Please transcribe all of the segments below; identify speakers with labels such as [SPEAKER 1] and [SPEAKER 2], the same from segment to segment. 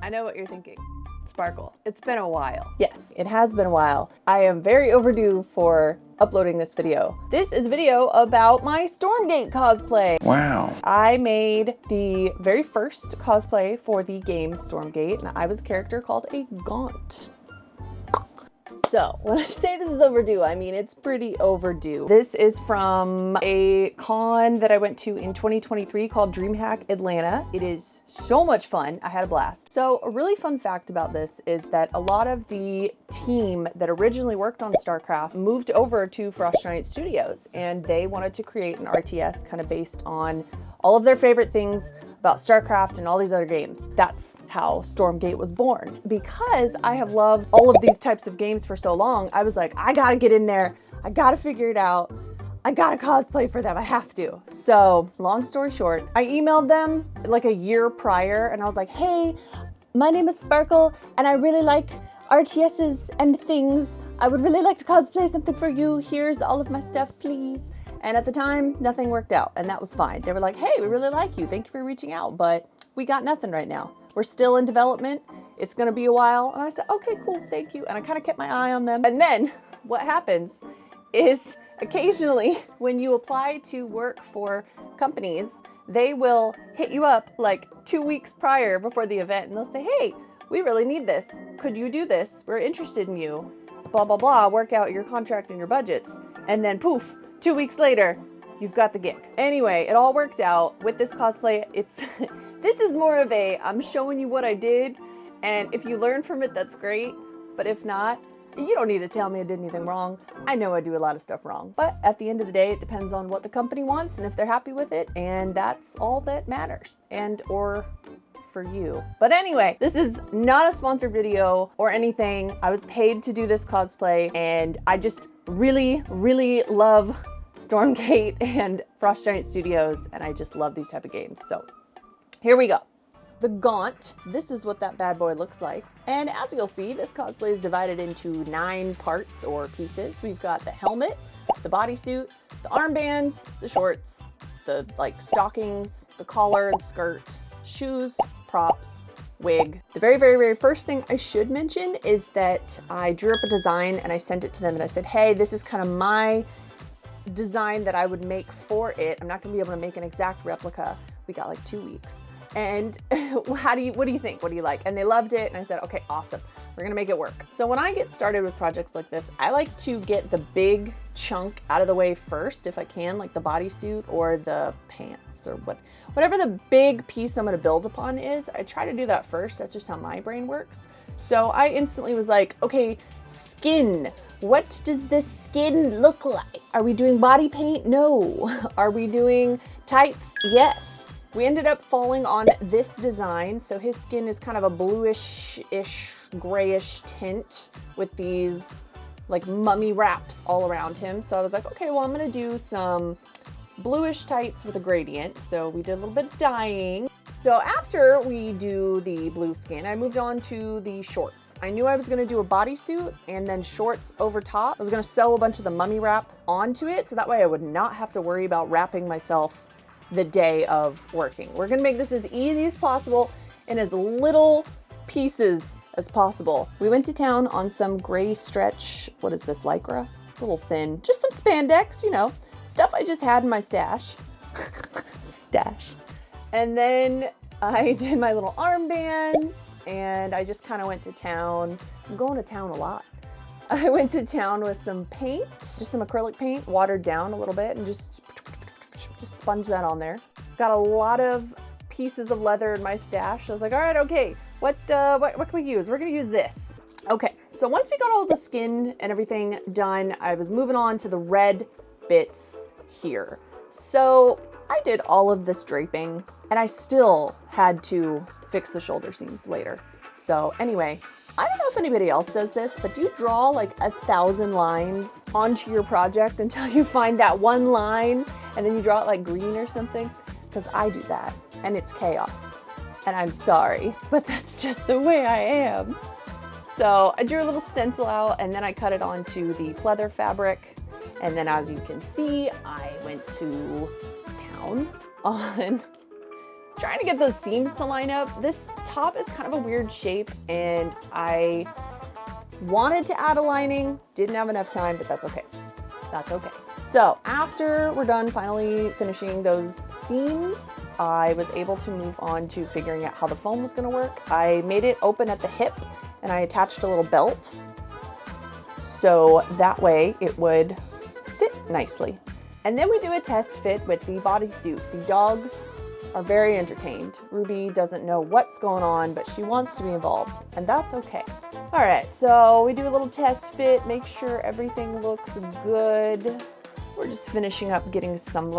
[SPEAKER 1] I know what you're thinking. Sparkle, it's been a while. Yes, it has been a while. I am very overdue for uploading this video. This is a video about my Stormgate cosplay.
[SPEAKER 2] Wow.
[SPEAKER 1] I made the very first cosplay for the game Stormgate, and I was a character called a Gaunt. So when I say this is overdue, I mean it's pretty overdue. This is from a con that I went to in 2023 called DreamHack Atlanta. It is so much fun. I had a blast. So a really fun fact about this is that a lot of the team that originally worked on StarCraft moved over to Frost Giant Studios, and they wanted to create an RTS kind of based on all of their favorite things about StarCraft and all these other games. That's how Stormgate was born. Because I have loved all of these types of games for so long, I was like, I gotta get in there. I gotta figure it out. I gotta cosplay for them, I have to. So long story short, I emailed them like a year prior and I was like, hey, my name is Sparkle and I really like RTSs and things. I would really like to cosplay something for you. Here's all of my stuff, please. And at the time, nothing worked out, and that was fine. They were like, hey, we really like you. Thank you for reaching out, but we got nothing right now. We're still in development. It's gonna be a while. And I said, okay, cool, thank you. And I kind of kept my eye on them. And then what happens is occasionally when you apply to work for companies, they will hit you up like 2 weeks prior before the event, and they'll say, hey, we really need this. Could you do this? We're interested in you. Blah, blah, blah, work out your contract and your budgets. And then poof, 2 weeks later, you've got the gig. Anyway, it all worked out with this cosplay. This is more of a, I'm showing you what I did, and if you learn from it, that's great. But if not, you don't need to tell me I did anything wrong. I know I do a lot of stuff wrong, but at the end of the day, it depends on what the company wants and if they're happy with it, and that's all that matters, and or for you. But anyway, this is not a sponsored video or anything. I was paid to do this cosplay, and I just really, really love Stormgate and Frost Giant Studios, and I just love these type of games. So here we go. The Gaunt, this is what that bad boy looks like. And as you'll see, this cosplay is divided into 9 parts or pieces. We've got the helmet, the bodysuit, the armbands, the shorts, the like stockings, the collar and skirt, shoes, props, wig. The very, very, very first thing I should mention is that I drew up a design and I sent it to them and I said, hey, this is kind of my design that I would make for it. I'm not gonna be able to make an exact replica. We got like 2 weeks. And what do you think? What do you like? And they loved it. And I said, okay, awesome. We're gonna make it work. So when I get started with projects like this, I like to get the big chunk out of the way first, if I can, like the bodysuit or the pants or whatever the big piece I'm gonna build upon is. I try to do that first. That's just how my brain works. So I instantly was like, okay, skin. What does this skin look like? Are we doing body paint? No. Are we doing tights? Yes. We ended up falling on this design. So his skin is kind of a bluish-ish, grayish tint with these like mummy wraps all around him. So I was like, okay, well, I'm gonna do some bluish tights with a gradient. So we did a little bit of dyeing. So after we do the blue skin, I moved on to the shorts. I knew I was gonna do a bodysuit and then shorts over top. I was gonna sew a bunch of the mummy wrap onto it, so that way I would not have to worry about wrapping myself the day of working. We're gonna make this as easy as possible in as little pieces as possible. We went to town on some gray stretch, what is this, lycra? It's a little thin, just some spandex, you know, stuff I just had in my stash. And then I did my little armbands and I just kind of went to town. I'm going to town a lot. I went to town with some paint, just some acrylic paint, watered down a little bit, and just sponge that on there. Got a lot of pieces of leather in my stash. So I was like, all right, okay, what can we use? We're gonna use this. Okay, so once we got all the skin and everything done, I was moving on to the red bits here. So I did all of this draping and I still had to fix the shoulder seams later. So anyway, I don't know if anybody else does this, but do you draw like 1,000 lines onto your project until you find that one line and then you draw it like green or something? Because I do that and it's chaos. And I'm sorry, but that's just the way I am. So I drew a little stencil out and then I cut it onto the pleather fabric. And then as you can see, I went to town on trying to get those seams to line up. This top is kind of a weird shape and I wanted to add a lining, didn't have enough time, but that's okay. That's okay. So after we're done finally finishing those seams, I was able to move on to figuring out how the foam was gonna work. I made it open at the hip and I attached a little belt so that way it would sit nicely. And then we do a test fit with the bodysuit. The dogs are very entertained. Ruby doesn't know what's going on, but she wants to be involved, and that's okay. All right, so we do a little test fit, make sure everything looks good. We're just finishing up getting some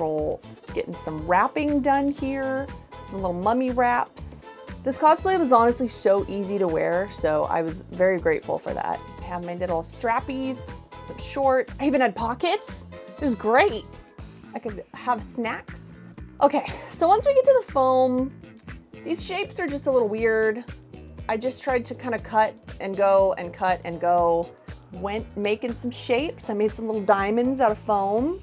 [SPEAKER 1] wrapping done here, some little mummy wraps. This cosplay was honestly so easy to wear, so I was very grateful for that. I have my little strappies, some shorts. I even had pockets. It was great. I could have snacks. Okay, so once we get to the foam, these shapes are just a little weird. I just tried to kind of cut and go and cut and go. Went making some shapes. I made some little diamonds out of foam.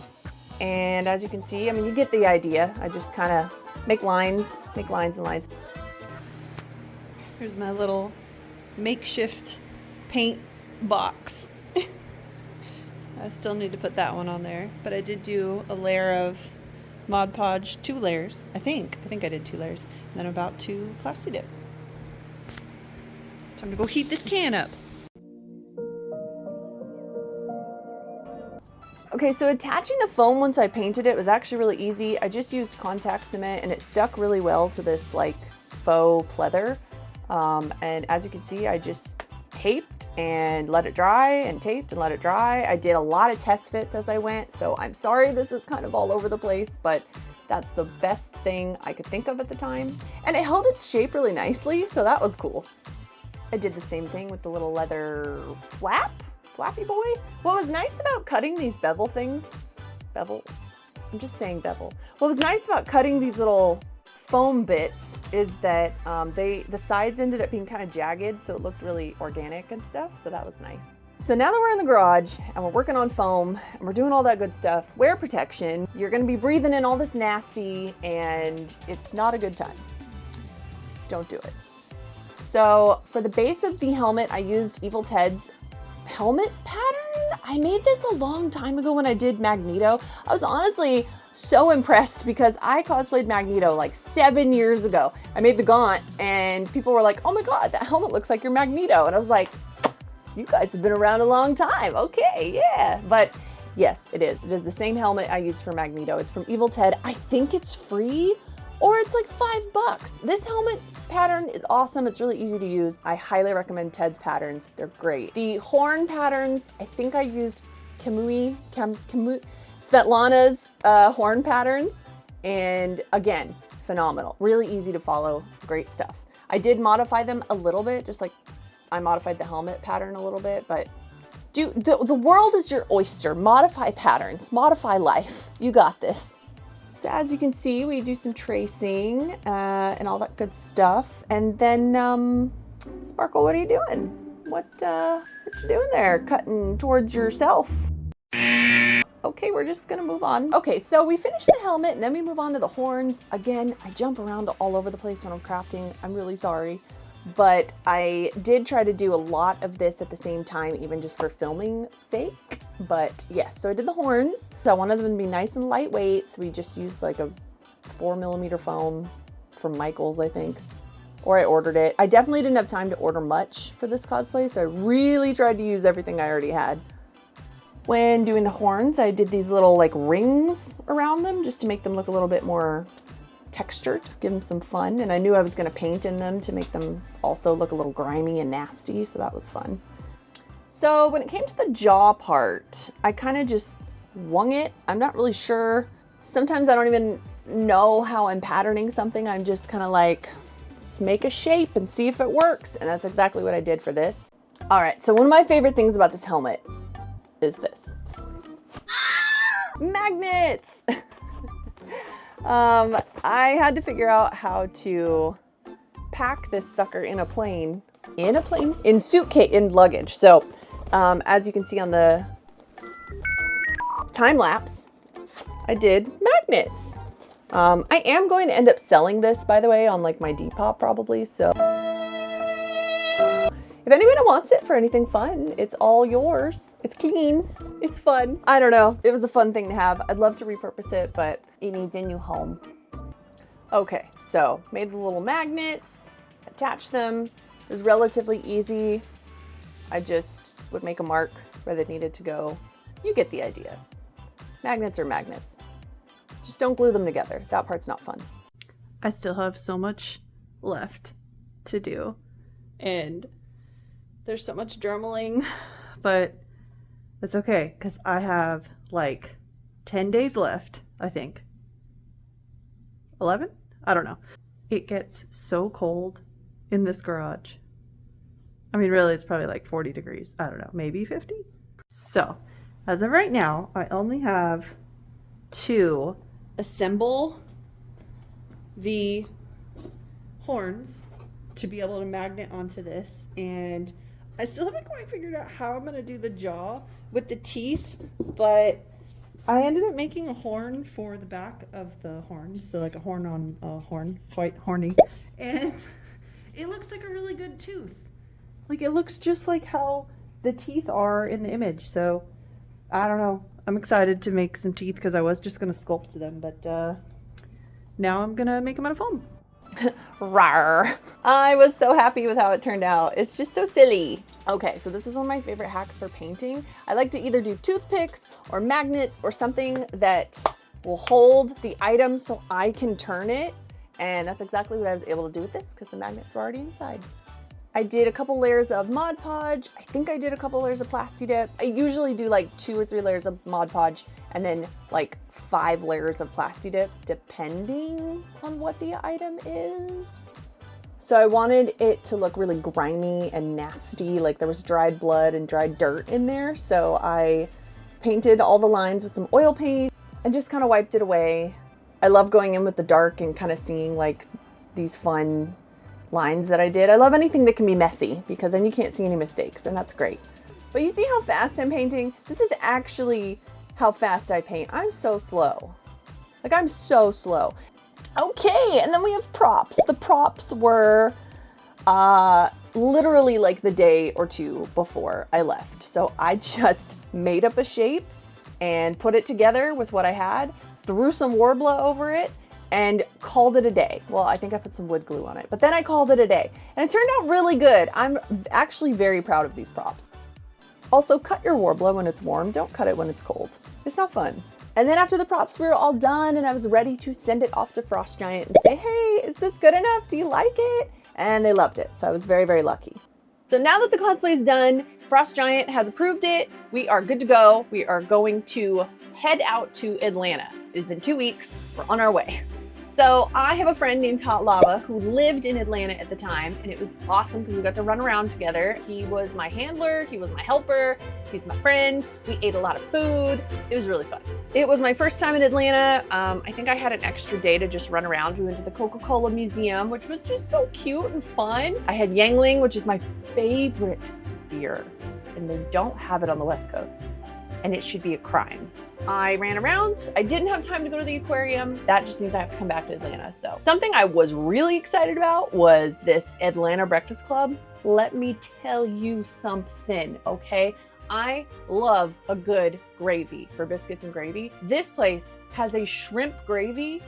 [SPEAKER 1] And as you can see, I mean, you get the idea. I just kind of make lines and lines.
[SPEAKER 2] Here's my little makeshift paint box. I still need to put that one on there, but I did do a layer of Mod Podge, 2 layers, I think I did 2 layers, and then about 2 plasti dip. Time to go heat this can up.
[SPEAKER 1] Okay, so attaching the foam once I painted it was actually really easy. I just used contact cement and it stuck really well to this like faux pleather. And as you can see, I just taped and let it dry and taped and let it dry. I did a lot of test fits as I went, so I'm sorry this is kind of all over the place, but that's the best thing I could think of at the time. And it held its shape really nicely, so that was cool. I did the same thing with the little leather flappy boy. What was nice about cutting these bevel things, I'm just saying bevel. What was nice about cutting these little foam bits is that the sides ended up being kind of jagged, so it looked really organic and stuff, so that was nice. So now that we're in the garage and we're working on foam and we're doing all that good stuff, wear protection. You're gonna be breathing in all this nasty and it's not a good time. Don't do it. So for the base of the helmet, I used Evil Ted's helmet pattern. I made this a long time ago when I did Magneto. I was honestly so impressed because I cosplayed Magneto like 7 years ago. I made the gaunt and people were like, oh my God, that helmet looks like you're Magneto. And I was like, you guys have been around a long time. Okay, yeah. But yes, it is. It is the same helmet I used for Magneto. It's from Evil Ted. I think it's free or it's like $5. This helmet pattern is awesome. It's really easy to use. I highly recommend Ted's patterns. They're great. The horn patterns, I think I used Svetlana's horn patterns. And again, phenomenal. Really easy to follow. Great stuff. I did modify them a little bit, just like I modified the helmet pattern a little bit, but the world is your oyster. Modify patterns, modify life. You got this. So as you can see, we do some tracing and all that good stuff. And then, Sparkle, what are you doing? What you doing there? Cutting towards yourself. Okay, we're just gonna move on. Okay, so we finish the helmet and then we move on to the horns. Again, I jump around all over the place when I'm crafting. I'm really sorry. But I did try to do a lot of this at the same time, even just for filming sake. But yes, so I did the horns. I wanted them to be nice and lightweight, so we just used like a 4mm foam from Michael's, I think. Or I ordered it. I definitely didn't have time to order much for this cosplay, so I really tried to use everything I already had. When doing the horns, I did these little like rings around them just to make them look a little bit more textured, give them some fun. And I knew I was going to paint in them to make them also look a little grimy and nasty, so that was fun. So when it came to the jaw part, I kind of just wung it. I'm not really sure. Sometimes I don't even know how I'm patterning something. I'm just kind of like, let's make a shape and see if it works. And that's exactly what I did for this. All right, so one of my favorite things about this helmet is this. Magnets! I had to figure out how to pack this sucker in suitcase, in luggage. So, as you can see on the time lapse, I did magnets. I am going to end up selling this, by the way, on like my Depop probably, so if anybody wants it for anything fun, it's all yours. It's clean, it's fun. I don't know, it was a fun thing to have. I'd love to repurpose it, but it needs a new home. Okay, so made the little magnets, attached them. It was relatively easy. I just would make a mark where they needed to go. You get the idea. Magnets are magnets. Just don't glue them together. That part's not fun.
[SPEAKER 2] I still have so much left to do, and there's so much journaling, but it's okay because I have like 10 days left, I think. 11? I don't know. It gets so cold in this garage. I mean, really, it's probably like 40 degrees. I don't know, maybe 50? So, as of right now, I only have to assemble the horns to be able to magnet onto this, and I still haven't quite figured out how I'm going to do the jaw with the teeth, but I ended up making a horn for the back of the horns, so like a horn on a horn, quite horny, and it looks like a really good tooth. Like, it looks just like how the teeth are in the image, so I don't know. I'm excited to make some teeth because I was just going to sculpt them, but now I'm going to make them out of foam.
[SPEAKER 1] Rawr. I was so happy with how it turned out. It's just so silly. Okay, so this is one of my favorite hacks for painting. I like to either do toothpicks or magnets or something that will hold the item so I can turn it. And that's exactly what I was able to do with this because the magnets were already inside. I did a couple layers of Mod Podge. I think I did a couple layers of Plasti Dip. I usually do like 2 or 3 layers of Mod Podge and then like 5 layers of Plasti Dip, depending on what the item is. So I wanted it to look really grimy and nasty, like there was dried blood and dried dirt in there. So I painted all the lines with some oil paint and just kind of wiped it away. I love going in with the dark and kind of seeing like these fun lines that I did. I love anything that can be messy because then you can't see any mistakes, and that's great. But you see how fast I'm painting? This is actually how fast I paint. I'm so slow. Like, I'm so slow. Okay, and then we have props. The props were literally like the day or two before I left. So I just made up a shape and put it together with what I had, threw some Worbla over it, and called it a day. Well, I think I put some wood glue on it, but then I called it a day. And it turned out really good. I'm actually very proud of these props. Also, cut your Worbla when it's warm. Don't cut it when it's cold. It's not fun. And then after the props were all done and I was ready to send it off to Frost Giant and say, hey, is this good enough? Do you like it? And they loved it. So I was very, very lucky. So now that the cosplay is done, Frost Giant has approved it. We are good to go. We are going to head out to Atlanta. It has been 2 weeks. We're on our way. So I have a friend named Hot Lava who lived in Atlanta at the time, and it was awesome because we got to run around together. He was my handler, he was my helper, he's my friend. We ate a lot of food. It was really fun. It was my first time in Atlanta. I think I had an extra day to just run around. We went to the Coca-Cola Museum, which was just so cute and fun. I had Yangling, which is my favorite beer, and they don't have it on the West Coast, and it should be a crime. I ran around. I didn't have time to go to the aquarium. That just means I have to come back to Atlanta. So something I was really excited about was this Atlanta Breakfast Club. Let me tell you something, okay? I love a good gravy for biscuits and gravy. This place has a shrimp gravy.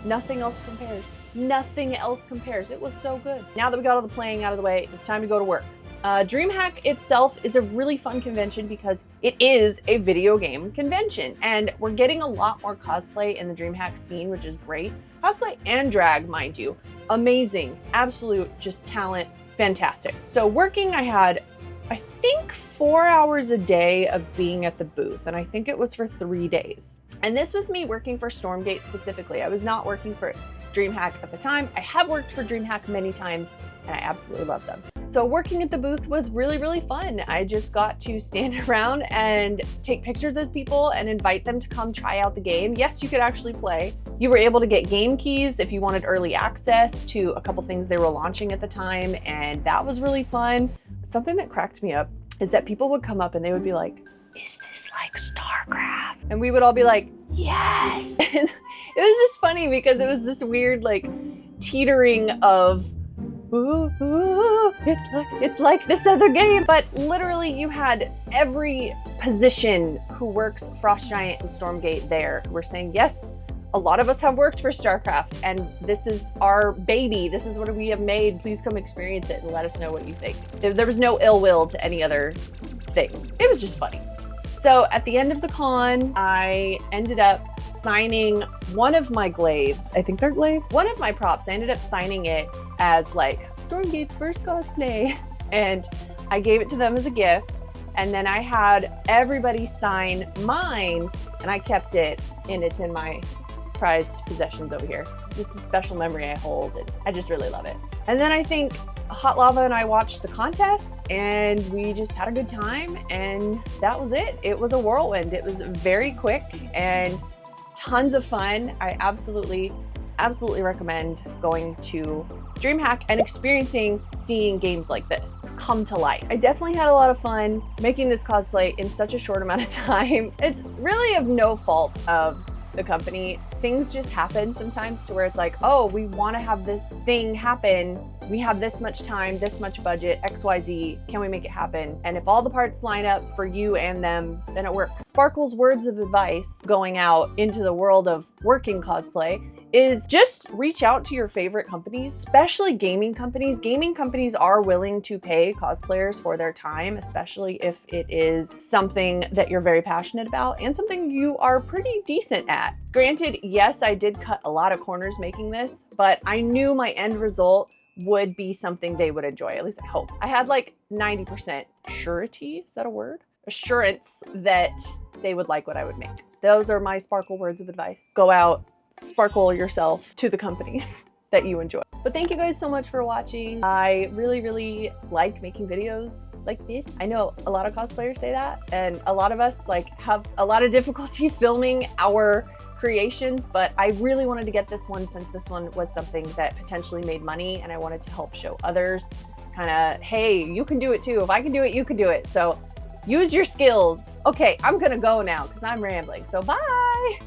[SPEAKER 1] Nothing else compares. Nothing else compares. It was so good. Now that we got all the playing out of the way, it was time to go to work. DreamHack itself is a really fun convention because it is a video game convention, and we're getting a lot more cosplay in the DreamHack scene, which is great. Cosplay and drag, mind you. Amazing, absolute, just talent, fantastic. So working, I had, I think 4 hours a day of being at the booth, and I think it was for 3 days. And this was me working for Stormgates specifically. I was not working for DreamHack at the time. I have worked for DreamHack many times, and I absolutely love them. So working at the booth was really, really fun. I just got to stand around and take pictures of people and invite them to come try out the game. Yes, you could actually play. You were able to get game keys if you wanted early access to a couple things they were launching at the time, and that was really fun. Something that cracked me up is that people would come up and they would be like, is this like StarCraft? And we would all be like, yes! It was just funny because it was this weird like teetering of ooh, ooh, it's like this other game. But literally you had every position who works Frost Giant and Stormgate there who were saying, yes, a lot of us have worked for StarCraft and this is our baby. This is what we have made. Please come experience it and let us know what you think. There was no ill will to any other thing. It was just funny. So at the end of the con, I ended up signing one of my glaives. I think they're glaives. One of my props, I ended up signing it as like Stormgate's first cosplay. And I gave it to them as a gift. And then I had everybody sign mine and I kept it and it's in my prized possessions over here. It's a special memory I hold and I just really love it. And then I think Hot Lava and I watched the contest and we just had a good time and that was it. It was a whirlwind. It was very quick and tons of fun. I absolutely recommend going to DreamHack and experiencing seeing games like this come to life. I definitely had a lot of fun making this cosplay in such a short amount of time. It's really of no fault of the company. Things just happen sometimes to where it's like, oh, we want to have this thing happen. We have this much time, this much budget, XYZ. Can we make it happen? And if all the parts line up for you and them, then it works. Sparkle's words of advice going out into the world of working cosplay is just reach out to your favorite companies, especially gaming companies. Gaming companies are willing to pay cosplayers for their time, especially if it is something that you're very passionate about and something you are pretty decent at. Granted, yes, I did cut a lot of corners making this, but I knew my end result would be something they would enjoy. At least I hope. I had like 90% surety, is that a word? Assurance that they would like what I would make. Those are my Sparkle words of advice. Go out, sparkle yourself to the companies that you enjoy. But thank you guys so much for watching. I really like making videos like this. I know a lot of cosplayers say that, and a lot of us like have a lot of difficulty filming our creations, but I really wanted to get this one since this one was something that potentially made money and I wanted to help show others kind of, hey, you can do it too. If I can do it, you can do it. So use your skills. Okay, I'm gonna go now because I'm rambling. So bye.